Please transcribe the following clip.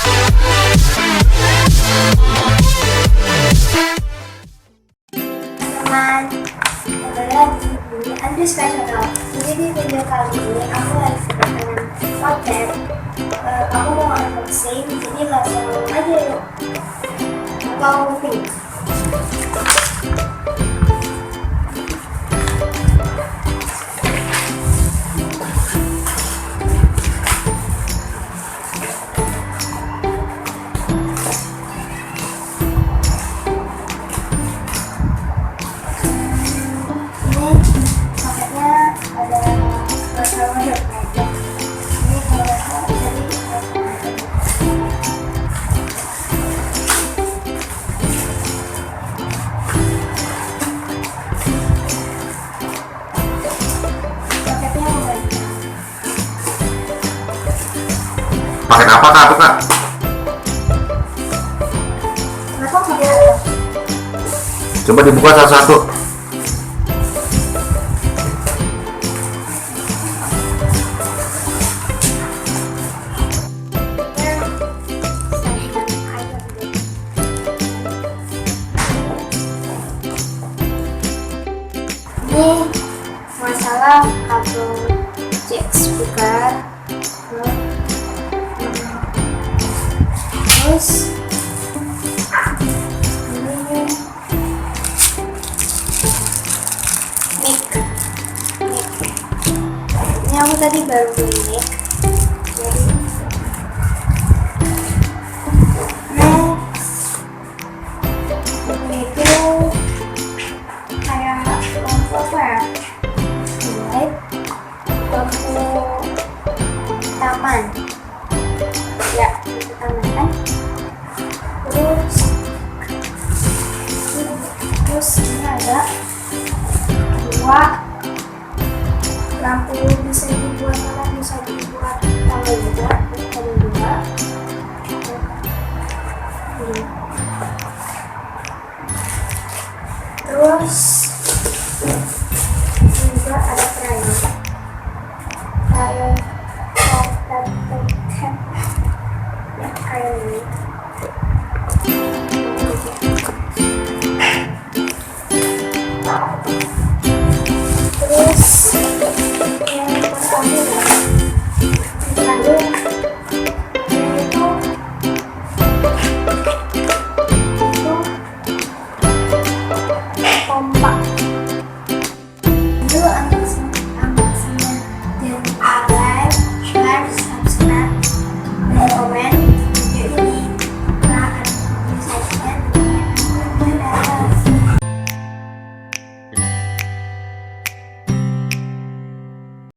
Teman, kembali lagi di Andrew Special. Jadi di video kali ini aku lagi kedatangan konten. Aku mau unboxing, jadi langsung aja yuk. Atau moving. Paket apa kak tuh kak? Coba dibuka satu-satu. Ini masalah kabel jack speaker, terus ini mic. Ini aku tadi baru beli mic, jadi ini itu kayak lampu apa ya? Lampu taman. Ya, lampu taman kan. Terus ini ada dua lampu, bisa dibuat mana, bisa dibuat tanggal juga, ada dua. Terus juga ada crayon ya, crayon ini.